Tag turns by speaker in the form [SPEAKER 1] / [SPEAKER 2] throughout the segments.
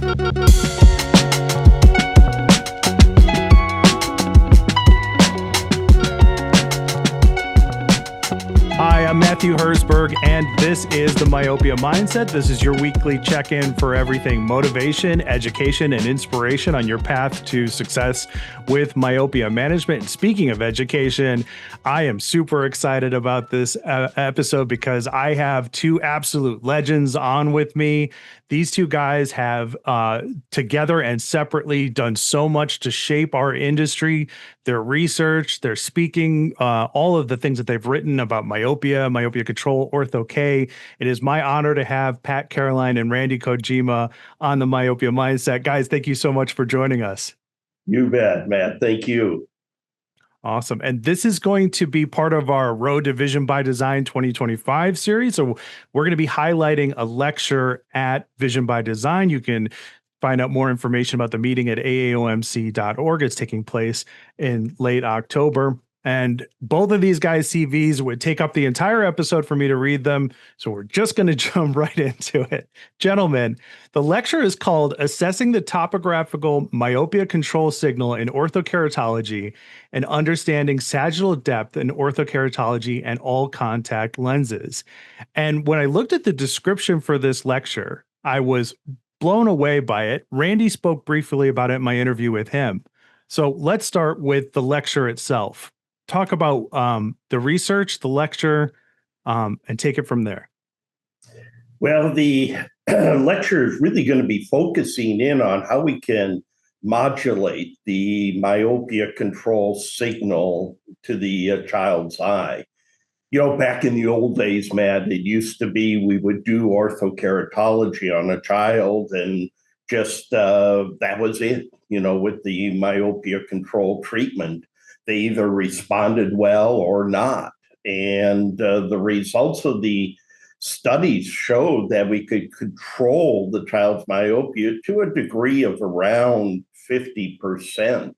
[SPEAKER 1] Hi, I'm Matthew Herzberg, and this is the Myopia Mindset. This is your weekly check-in for everything motivation, education, and inspiration on your path to success with myopia management. And speaking of education, I am super excited about this episode because I have two absolute legends on with me. These two guys have together and separately done so much to shape our industry, their research, their speaking, all of the things that they've written about myopia control, Ortho-K. It is my honor to have Pat, Caroline, and Randy Kojima on the Myopia Mindset. Guys, thank you so much for joining us.
[SPEAKER 2] You bet, Matt. Thank you.
[SPEAKER 1] Awesome. And this is going to be part of our Road to Vision by Design 2025 series. So we're going to be highlighting a lecture at Vision by Design. You can find out more information about the meeting at aaomc.org. It's taking place in late October. And both of these guys' CVs would take up the entire episode for me to read them. So we're just going to jump right into it. Gentlemen, the lecture is called Assessing the Topographical Myopia Control Signal in Orthokeratology and Understanding Sagittal Depth in Orthokeratology and All Contact Lenses. And when I looked at the description for this lecture, I was blown away by it. Randy spoke briefly about it in my interview with him. So let's start with the lecture itself. Talk about the research, the lecture, and take it from there.
[SPEAKER 2] Well, the lecture is really going to be focusing in on how we can modulate the myopia control signal to the child's eye. You know, back in the old days, Matt, it used to be we would do orthokeratology on a child and just that was it, you know, with the myopia control treatment. They either responded well or not. And the results of the studies showed that we could control the child's myopia to a degree of around 50%.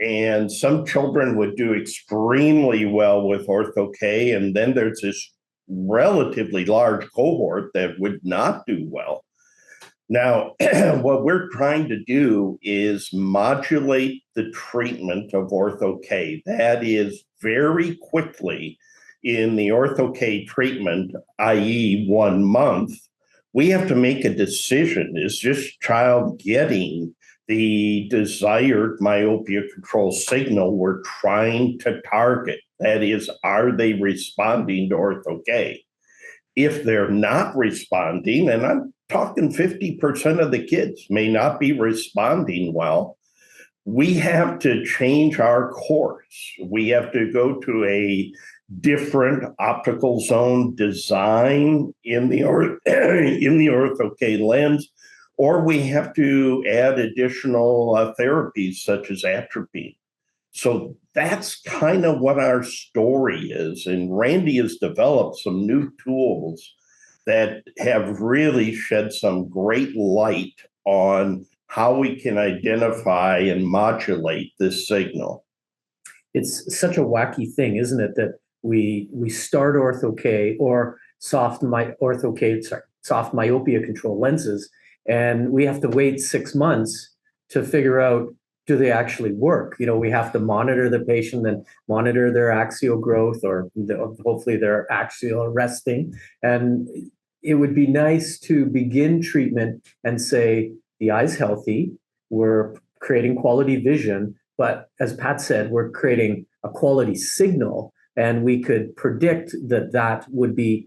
[SPEAKER 2] And some children would do extremely well with Ortho-K, and then there's this relatively large cohort that would not do well. Now, what we're trying to do is modulate the treatment of Ortho-K. That is very quickly in the Ortho-K treatment, i.e. 1 month, we have to make a decision. Is this child getting the desired myopia control signal we're trying to target? That is, are they responding to Ortho-K? If they're not responding, and I'm talking 50% of the kids may not be responding well, we have to change our course. We have to go to a different optical zone design in the Ortho-K lens, or we have to add additional therapies such as atropine. So that's kind of what our story is. And Randy has developed some new tools that have really shed some great light on how we can identify and modulate this signal.
[SPEAKER 3] It's such a wacky thing, isn't it, that we start Ortho-K or soft myopia control lenses, and we have to wait 6 months to figure out, do they actually work? You know, we have to monitor the patient and monitor their axial growth, or hopefully their axial resting. And it would be nice to begin treatment and say, the eye's healthy, we're creating quality vision, but as Pat said, we're creating a quality signal, and we could predict that that would be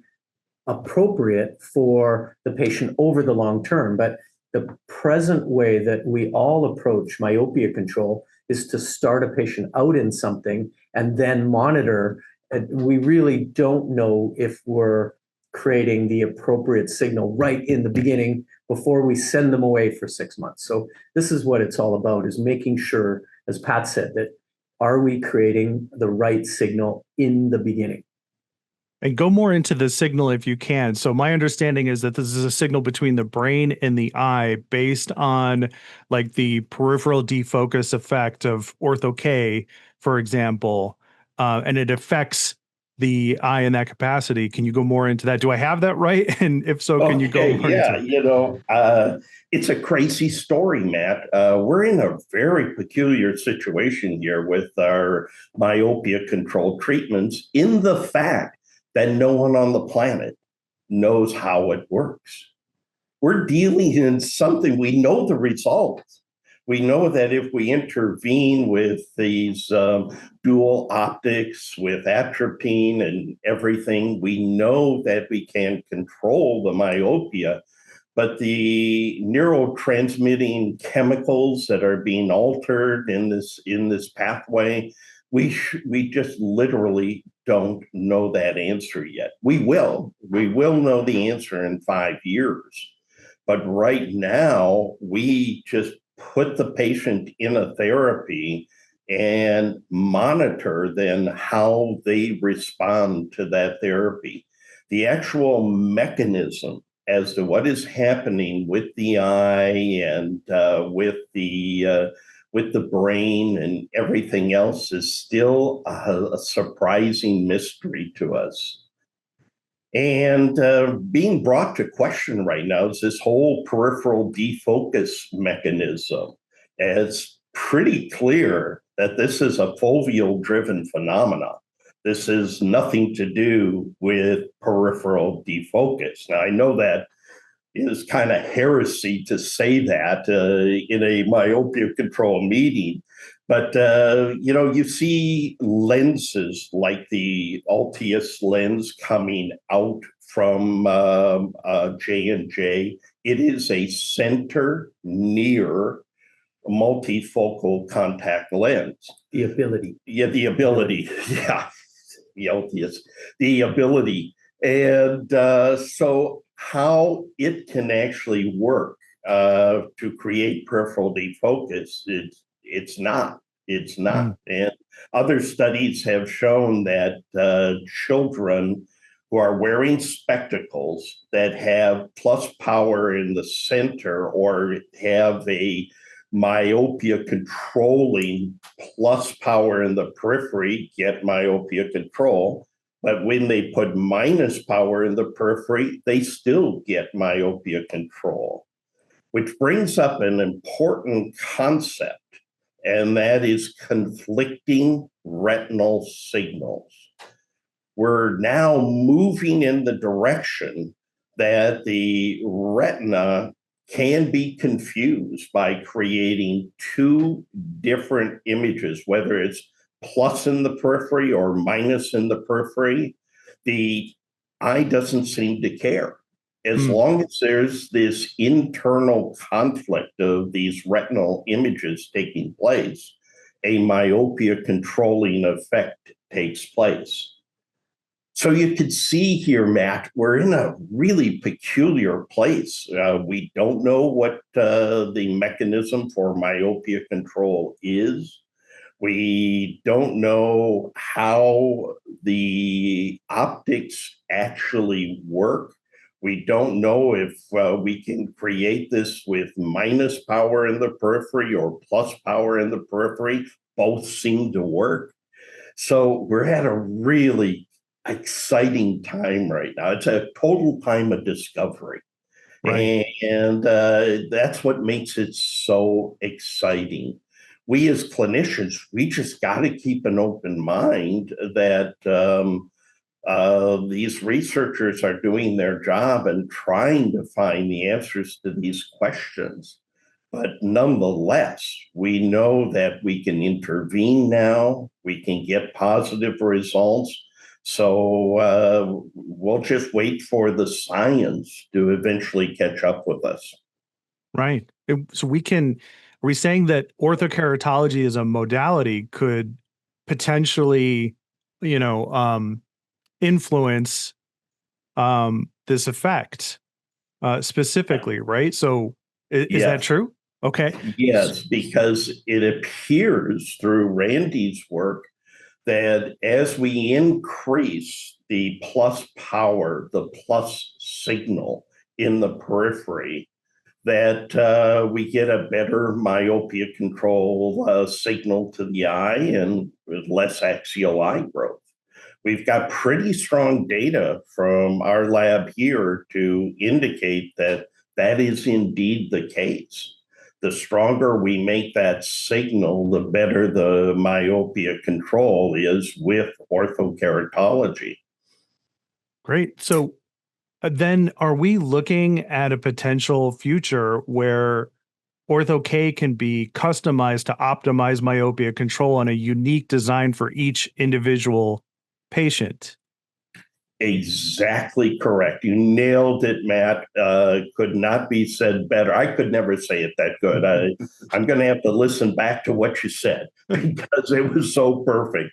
[SPEAKER 3] appropriate for the patient over the long term. But the present way that we all approach myopia control is to start a patient out in something and then monitor. We really don't know if we're creating the appropriate signal right in the beginning before we send them away for 6 months. So this is what it's all about, is making sure, as Pat said, that are we creating the right signal in the beginning?
[SPEAKER 1] And go more into the signal if you can. So my understanding is that this is a signal between the brain and the eye based on like the peripheral defocus effect of Ortho-K, for example, and it affects the eye in that capacity. Can you go more into that? Do I have that right? And if so, can you go
[SPEAKER 2] Okay,
[SPEAKER 1] more
[SPEAKER 2] yeah,
[SPEAKER 1] into it?
[SPEAKER 2] it's a crazy story, Matt. We're in a very peculiar situation here with our myopia control treatments in the fact that no one on the planet knows how it works. We're dealing in something, we know the results. We know that if we intervene with these dual optics, with atropine and everything, we know that we can control the myopia. But the neurotransmitting chemicals that are being altered in this pathway, we just literally don't know that answer yet. We will know the answer in 5 years. But right now, we just put the patient in a therapy and monitor then how they respond to that therapy. The actual mechanism as to what is happening with the eye and with the brain and everything else is still a surprising mystery to us. And being brought to question right now is this whole peripheral defocus mechanism. It's pretty clear that this is a foveal-driven phenomenon. This is nothing to do with peripheral defocus. Now, I know that is kind of heresy to say that in a myopia control meeting. But, you see lenses like the Altius lens coming out from J&J. It is a center near multifocal contact lens.
[SPEAKER 3] The ability.
[SPEAKER 2] Yeah, the ability. Yeah, the Altius. The ability. And so how it can actually work to create peripheral defocus, it's not. It's not. And other studies have shown that children who are wearing spectacles that have plus power in the center or have a myopia controlling plus power in the periphery get myopia control. But when they put minus power in the periphery, they still get myopia control, which brings up an important concept, and that is conflicting retinal signals. We're now moving in the direction that the retina can be confused by creating two different images, whether it's plus in the periphery or minus in the periphery. The eye doesn't seem to care. As long as there's this internal conflict of these retinal images taking place, a myopia controlling effect takes place. So you can see here, Matt, we're in a really peculiar place. We don't know what the mechanism for myopia control is. We don't know how the optics actually work. We don't know if we can create this with minus power in the periphery or plus power in the periphery. Both seem to work. So we're at a really exciting time right now. It's a total time of discovery. Right. And that's what makes it so exciting. We as clinicians, we just got to keep an open mind that these researchers are doing their job and trying to find the answers to these questions. But nonetheless, we know that we can intervene now, we can get positive results. So we'll just wait for the science to eventually catch up with us.
[SPEAKER 1] Right. So are we saying that orthokeratology as a modality could potentially, influence this effect specifically, right? So is that true? Okay.
[SPEAKER 2] Yes, because it appears through Randy's work that as we increase the plus power, the plus signal in the periphery, that we get a better myopia control signal to the eye and less axial eye growth. we've got pretty strong data from our lab here to indicate that that is indeed the case. The stronger we make that signal, the better the myopia control is with orthokeratology.
[SPEAKER 1] Great. So then are we looking at a potential future where Ortho-K can be customized to optimize myopia control on a unique design for each individual patient?
[SPEAKER 2] Exactly correct. You nailed it, Matt. Could not be said better. I could never say it that good. I'm going to have to listen back to what you said because it was so perfect.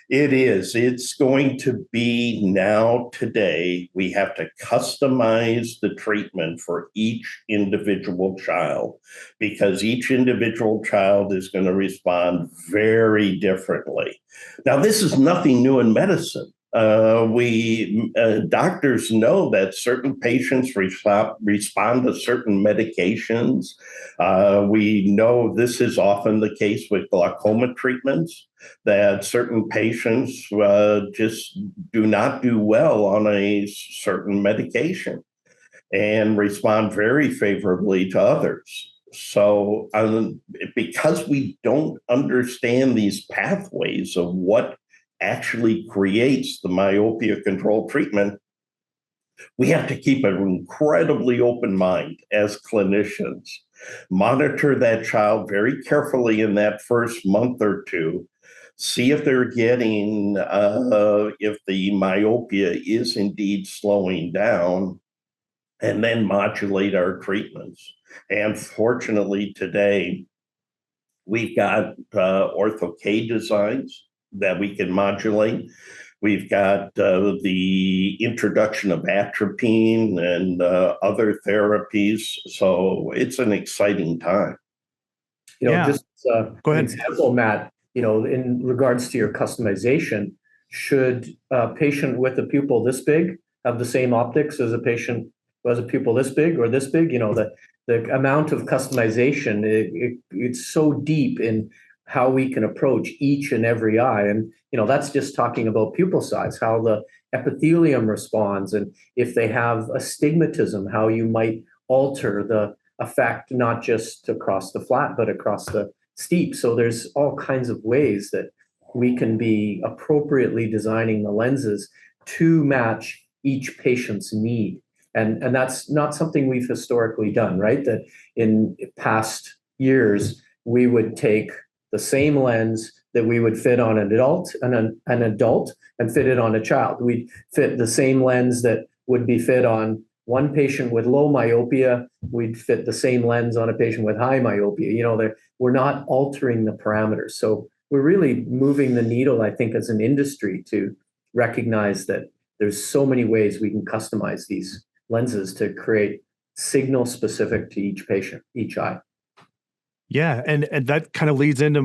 [SPEAKER 2] It is. It's going to be now, today, we have to customize the treatment for each individual child because each individual child is going to respond very differently. Now, this is nothing new in medicine. Doctors know that certain patients respond to certain medications. We know this is often the case with glaucoma treatments, that certain patients just do not do well on a certain medication and respond very favorably to others. So because we don't understand these pathways of what actually creates the myopia control treatment, we have to keep an incredibly open mind as clinicians. Monitor that child very carefully in that first month or two. See if they're getting, if the myopia is indeed slowing down, and then modulate our treatments. And fortunately, today, we've got Ortho-K designs that we can modulate. We've got the introduction of atropine and other therapies. So it's an exciting time.
[SPEAKER 3] Just
[SPEAKER 1] Go ahead.
[SPEAKER 3] an example, Matt, in regards to your customization, should a patient with a pupil this big have the same optics as a patient who has a pupil this big or this big? The amount of customization, it's so deep in how we can approach each and every eye. And, that's just talking about pupil size, how the epithelium responds, and if they have astigmatism, how you might alter the effect, not just across the flat, but across the steep. So there's all kinds of ways that we can be appropriately designing the lenses to match each patient's need. And that's not something we've historically done, right? That in past years, we would take the same lens that we would fit on an adult and fit it on a child. We'd fit the same lens that would be fit on one patient with low myopia. We'd fit the same lens on a patient with high myopia. We're not altering the parameters. So we're really moving the needle, I think, as an industry to recognize that there's so many ways we can customize these lenses to create signal specific to each patient, each eye.
[SPEAKER 1] Yeah, and that kind of leads into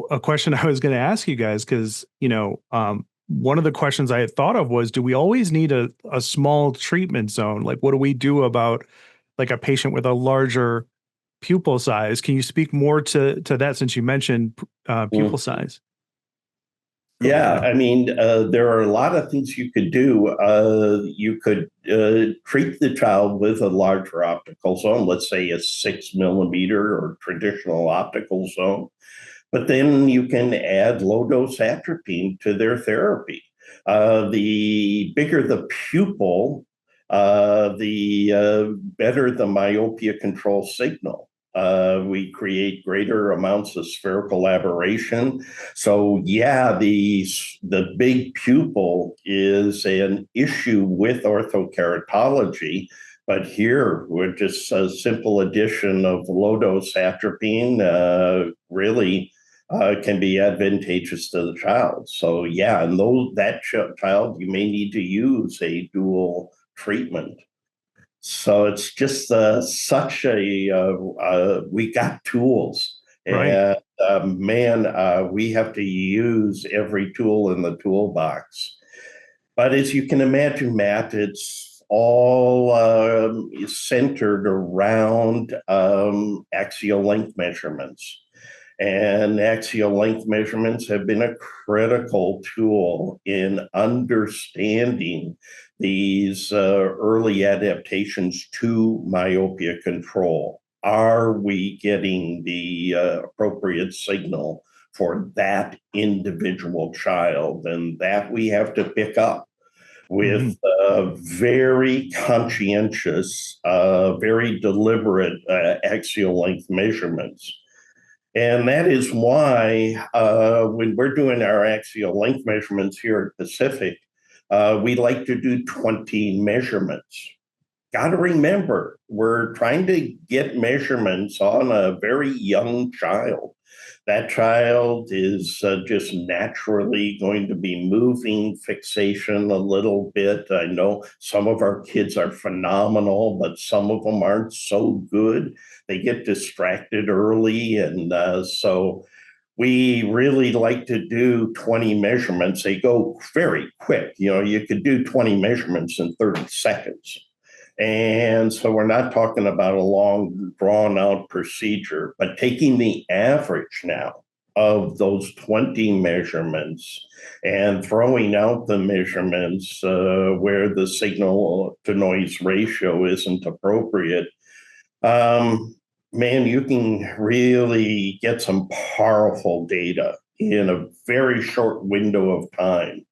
[SPEAKER 1] a question I was going to ask you guys, because one of the questions I had thought of was, do we always need a small treatment zone? Like, what do we do about like a patient with a larger pupil size? Can you speak more to that, since you mentioned pupil size?
[SPEAKER 2] Yeah, I mean, there are a lot of things you could do. You could treat the child with a larger optical zone, let's say a 6mm or traditional optical zone, but then you can add low-dose atropine to their therapy. The bigger the pupil, the better the myopia control signal. We create greater amounts of spherical aberration. So yeah, the big pupil is an issue with orthokeratology, but here we're just a simple addition of low-dose atropine really can be advantageous to the child. So yeah, and that child, you may need to use a dual treatment. So it's just such a, we got tools.
[SPEAKER 1] Right.
[SPEAKER 2] And we have to use every tool in the toolbox. But as you can imagine, Matt, it's all centered around axial length measurements. And axial length measurements have been a critical tool in understanding these early adaptations to myopia control. Are we getting the appropriate signal for that individual child? And that we have to pick up with very conscientious, very deliberate axial length measurements. And that is why when we're doing our axial length measurements here at Pacific, we like to do 20 measurements. Got to remember, we're trying to get measurements on a very young child. That child is just naturally going to be moving fixation a little bit. I know some of our kids are phenomenal, but some of them aren't so good. They get distracted early. And so we really like to do 20 measurements. They go very quick. You could do 20 measurements in 30 seconds. And so we're not talking about a long, drawn-out procedure, but taking the average now of those 20 measurements and throwing out the measurements where the signal-to-noise ratio isn't appropriate, man, you can really get some powerful data in a very short window of time.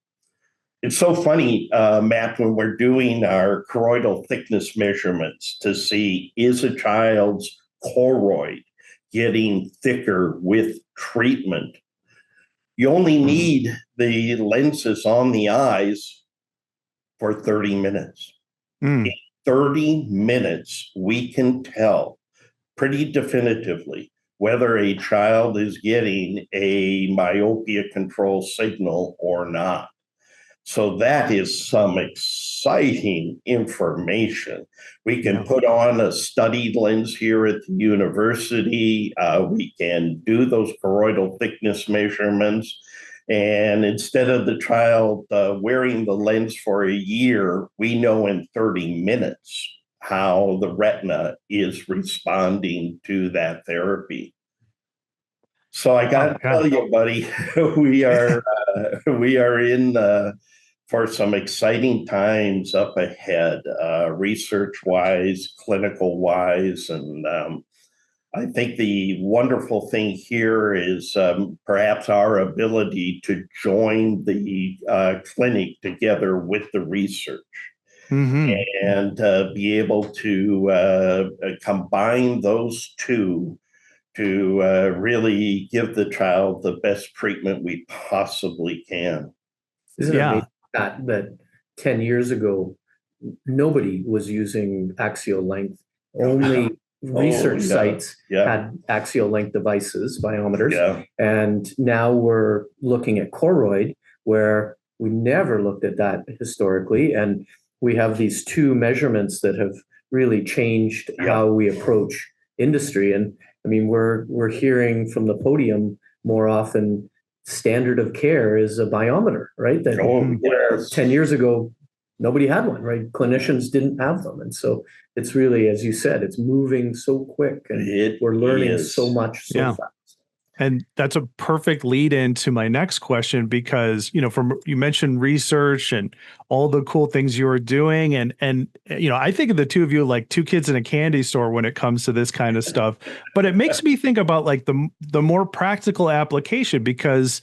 [SPEAKER 2] It's so funny, Matt, when we're doing our choroidal thickness measurements to see, is a child's choroid getting thicker with treatment? You only need the lenses on the eyes for 30 minutes. In 30 minutes, we can tell pretty definitively whether a child is getting a myopia control signal or not. So that is some exciting information. We can put on a studied lens here at the university. We can do those choroidal thickness measurements. And instead of the child wearing the lens for a year, we know in 30 minutes how the retina is responding to that therapy. So I got to tell you, buddy, we are in for some exciting times up ahead, research-wise, clinical-wise. And I think the wonderful thing here is perhaps our ability to join the clinic together with the research and be able to combine those two to really give the child the best treatment we possibly can.
[SPEAKER 3] Isn't it amazing that 10 years ago, nobody was using axial length? Only research sites had axial length devices, biometers. And now we're looking at choroid, where we never looked at that historically. And we have these two measurements that have really changed how we approach industry. And I mean, we're hearing from the podium more often, standard of care is a biometer, right? That where 10 years ago, nobody had one, right? Clinicians didn't have them. And so it's really, as you said, it's moving so quick and we're learning so much so fast.
[SPEAKER 1] And that's a perfect lead into my next question, because, you mentioned research and all the cool things you were doing. And, I think of the two of you like two kids in a candy store when it comes to this kind of stuff, but it makes me think about like the more practical application, because,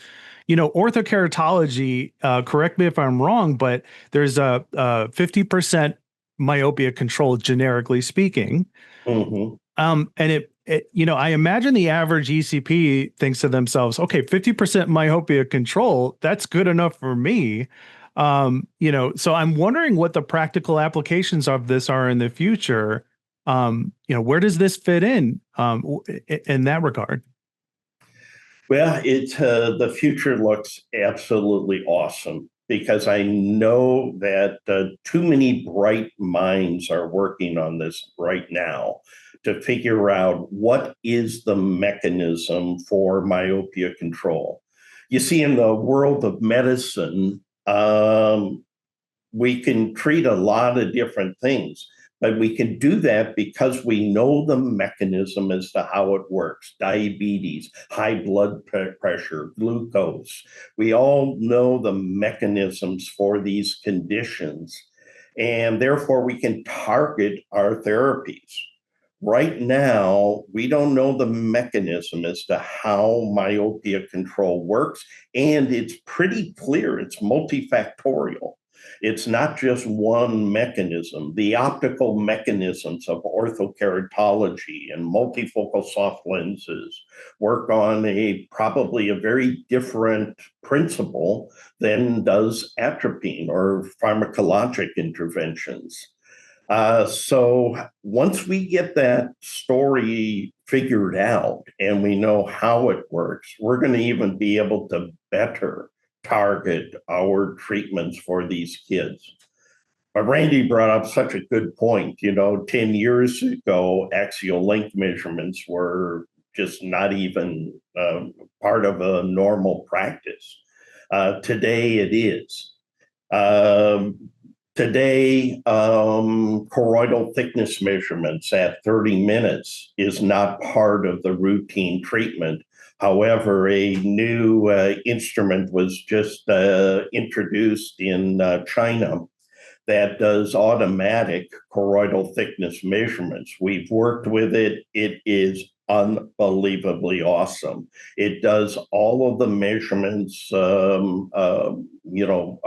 [SPEAKER 1] orthokeratology, correct me if I'm wrong, but there's a 50% myopia control, generically speaking. And I imagine the average ECP thinks to themselves, okay, 50% myopia control, that's good enough for me. So I'm wondering what the practical applications of this are in the future. Where does this fit in that regard?
[SPEAKER 2] Well, the future looks absolutely awesome, because I know that too many bright minds are working on this right now to figure out what is the mechanism for myopia control. You see, in the world of medicine, we can treat a lot of different things, But we can do that because we know the mechanism as to how it works. Diabetes, high blood pressure, glucose. We all know the mechanisms for these conditions, and therefore we can target our therapies. Right now, we don't know the mechanism as to how myopia control works, and it's pretty clear. It's multifactorial. It's not just one mechanism. The optical mechanisms of orthokeratology and multifocal soft lenses work on probably a very different principle than does atropine or pharmacologic interventions. So once we get that story figured out and we know how it works, we're going to even be able to better target our treatments for these kids. But Randy brought up such a good point. 10 years ago, axial length measurements were just not even part of a normal practice. Today it is. Today, choroidal thickness measurements at 30 minutes is not part of the routine treatment. However, a new instrument was just introduced in China that does automatic choroidal thickness measurements. We've worked with it. It is unbelievably awesome. It does all of the measurements,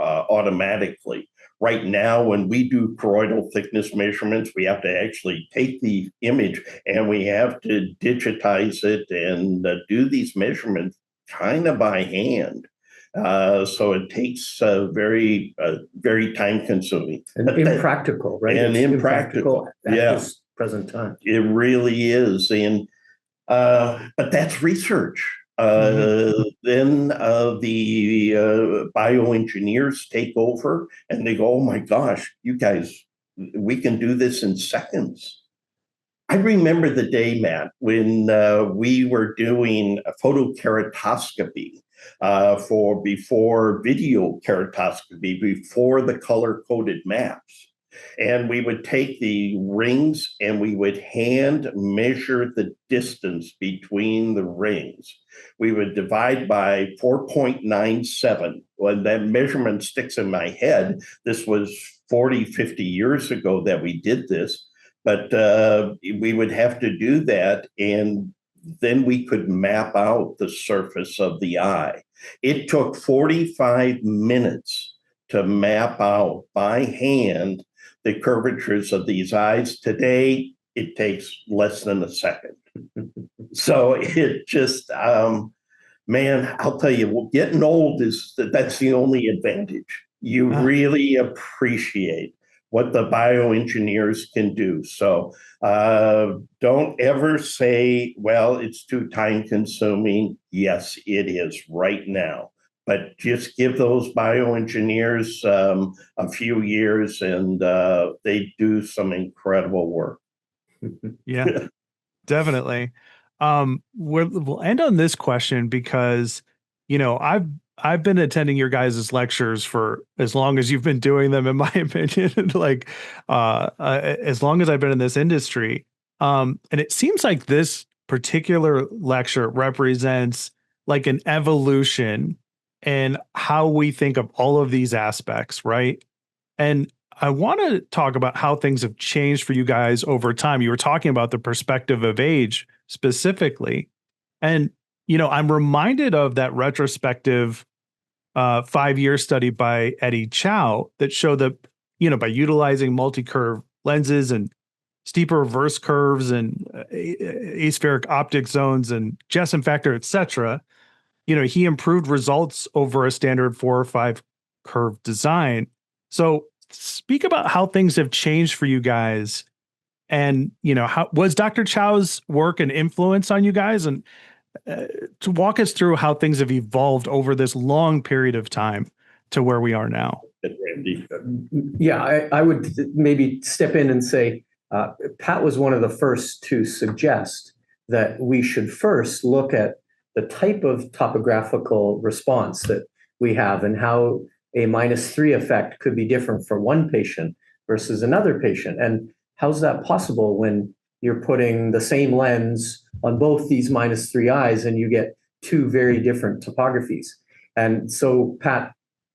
[SPEAKER 2] automatically. Right now, when we do choroidal thickness measurements, we have to actually take the image and we have to digitize it and do these measurements kind of by hand. So it takes very time consuming.
[SPEAKER 3] And impractical, right?
[SPEAKER 2] And impractical
[SPEAKER 3] at this present time.
[SPEAKER 2] It really is. And but that's research. Then the bioengineers take over and they go, oh my gosh, you guys, we can do this in seconds. I remember the day, Matt, when we were doing a photokeratoscopy before video keratoscopy, before the color-coded maps. And we would take the rings and we would hand measure the distance between the rings. We would divide by 4.97. When that measurement sticks in my head, this was 40, 50 years ago that we did this, but we would have to do that, and then we could map out the surface of the eye. It took 45 minutes to map out by hand the curvatures of these eyes. Today, it takes less than a second. So it just, man, I'll tell you, getting old that's the only advantage. You really appreciate what the bioengineers can do. So don't ever say, well, it's too time consuming. Yes, it is right now. But just give those bioengineers a few years and they do some incredible work.
[SPEAKER 1] Yeah, definitely. We'll end on this question because, I've been attending your guys' lectures for as long as you've been doing them, in my opinion, as long as I've been in this industry. And it seems like this particular lecture represents like an evolution in how we think of all of these aspects, right? And I want to talk about how things have changed for you guys over time. You were talking about the perspective of age specifically. And, I'm reminded of that retrospective 5-year study by Eddie Chow that showed that, by utilizing multi-curve lenses and steeper reverse curves and aspheric optic zones and Jessen factor, et cetera, he improved results over a standard 4 or 5 curve design. So speak about how things have changed for you guys, and how was Dr. Chow's work an influence on you guys, and to walk us through how things have evolved over this long period of time to where we are now.
[SPEAKER 3] Yeah, I would maybe step in and say Pat was one of the first to suggest that we should first look at the type of topographical response that we have and how a -3 effect could be different for one patient versus another patient. And how's that possible when you're putting the same lens on both these -3 eyes and you get two very different topographies? And so Pat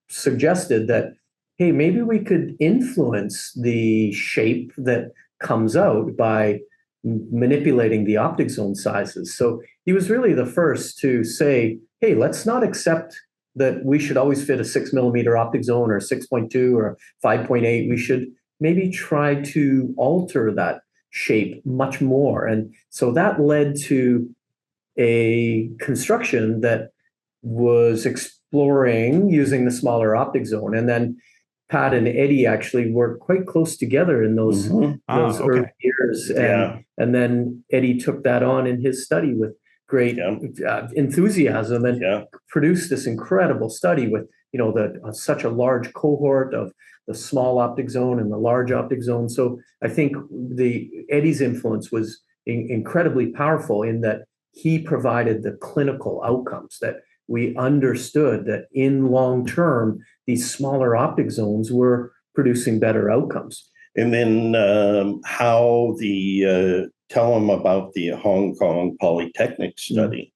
[SPEAKER 3] suggested that, hey, maybe we could influence the shape that comes out by manipulating the optic zone sizes. So he was really the first to say, hey, let's not accept that we should always fit a 6 mm optic zone or 6.2 or 5.8. We should maybe try to alter that shape much more. And so that led to a construction that was exploring using the smaller optic zone. And then Pat and Eddie actually worked quite close together in those early years. And then Eddie took that on in his study with great enthusiasm and produced this incredible study with, such a large cohort of the small optic zone and the large optic zone. So I think Eddie's influence was incredibly powerful in that he provided the clinical outcomes that we understood that in long term, these smaller optic zones were producing better outcomes.
[SPEAKER 2] And then tell them about the Hong Kong Polytechnic study.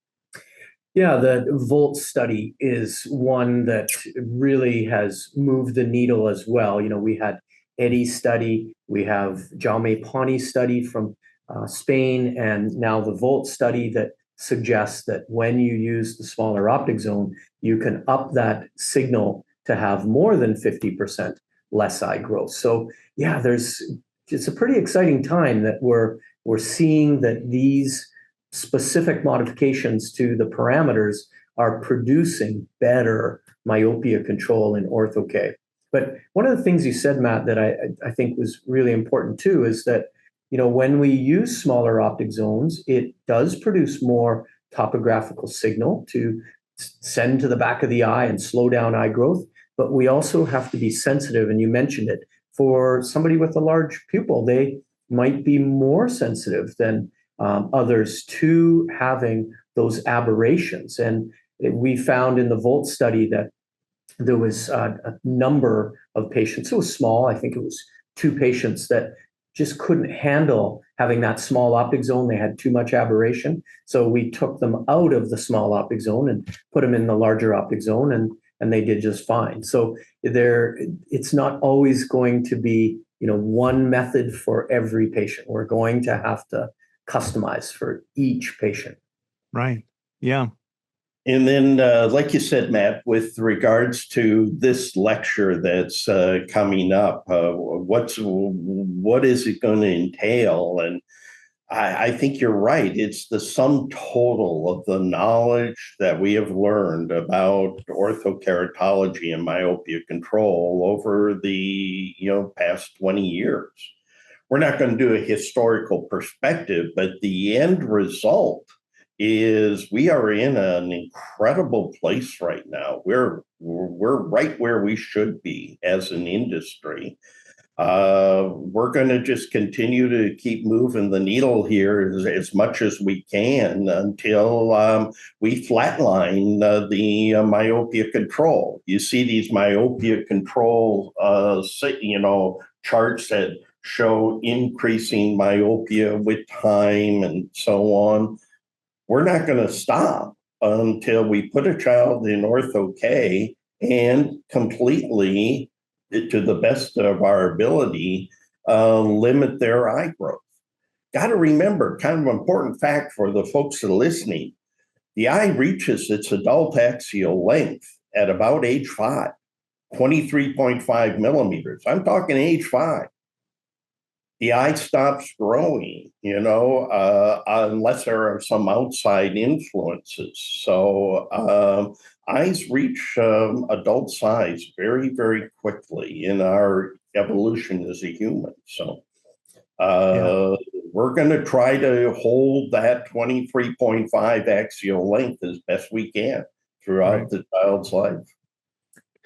[SPEAKER 3] Yeah, the VOLT study is one that really has moved the needle as well. We had Eddie's study, we have Jaume Pani's study from Spain, and now the VOLT study that suggests that when you use the smaller optic zone, you can up that signal to have more than 50% less eye growth. So yeah, it's a pretty exciting time that we're seeing that these specific modifications to the parameters are producing better myopia control in Ortho-K. But one of the things you said, Matt, that I think was really important too, is that when we use smaller optic zones, it does produce more topographical signal to send to the back of the eye and slow down eye growth. But we also have to be sensitive, and you mentioned it, for somebody with a large pupil, they might be more sensitive than others to having those aberrations. And we found in the VOLT study that there was a number of patients, it was small, I think it was 2 patients that just couldn't handle having that small optic zone. They had too much aberration. So we took them out of the small optic zone and put them in the larger optic zone, and they did just fine. So it's not always going to be, one method for every patient. We're going to have to customize for each patient.
[SPEAKER 1] Right. Yeah.
[SPEAKER 2] And then, like you said, Matt, with regards to this lecture that's coming up, what is it going to entail? And I think you're right. It's the sum total of the knowledge that we have learned about orthokeratology and myopia control over the past 20 years. We're not going to do a historical perspective, but the end result is we are in an incredible place right now. We're right where we should be as an industry. We're going to just continue to keep moving the needle here as much as we can until we flatline the myopia control. You see these myopia control, charts that show increasing myopia with time and so on. We're not going to stop until we put a child in Ortho-K and completely, to the best of our ability, limit their eye growth. Got to remember, kind of an important fact for the folks that are listening, the eye reaches its adult axial length at about age 5, 23.5 millimeters. I'm talking age 5. The eye stops growing, unless there are some outside influences. So eyes reach adult size very, very quickly in our evolution as a human. So we're going to try to hold that 23.5 axial length as best we can throughout the child's life.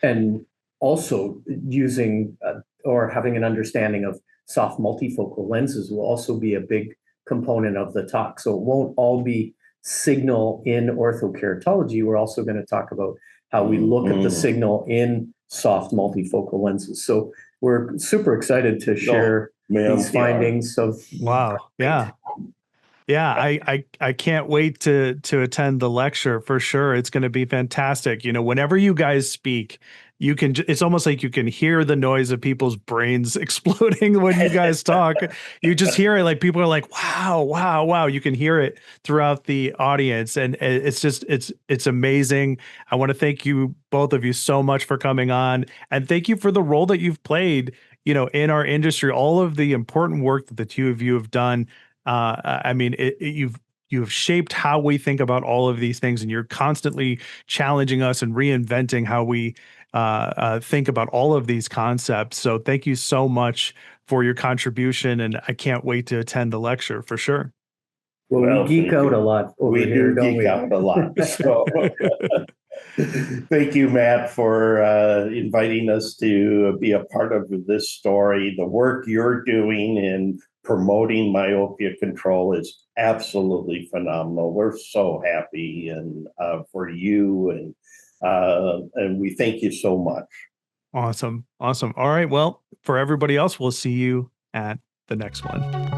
[SPEAKER 3] And also using or having an understanding of soft multifocal lenses will also be a big component of the talk. So it won't all be signal in orthokeratology. We're also going to talk about how we look at the signal in soft multifocal lenses. So we're super excited to share these findings of
[SPEAKER 1] wow. Yeah. Yeah, I can't wait to attend the lecture for sure. It's going to be fantastic. You know, whenever you guys speak, you can it's almost like you can hear the noise of people's brains exploding when you guys talk. You just hear it, like people are like, wow, wow, wow. You can hear it throughout the audience, and it's just it's amazing. I want to thank you, both of you, so much for coming on, and thank you for the role that you've played, you know, in our industry, all of the important work that the two of you have done. I mean, you've shaped how we think about all of these things, and you're constantly challenging us and reinventing how we think about all of these concepts. So thank you so much for your contribution, and I can't wait to attend the lecture for sure.
[SPEAKER 3] Well, we geek out a lot over here, don't we?
[SPEAKER 2] We do geek out a lot. So thank you, Matt, for inviting us to be a part of this story. The work you're doing in promoting myopia control is absolutely phenomenal. We're so happy and for you, and we thank you so much.
[SPEAKER 1] Awesome. Awesome. All right. Well, for everybody else, we'll see you at the next one.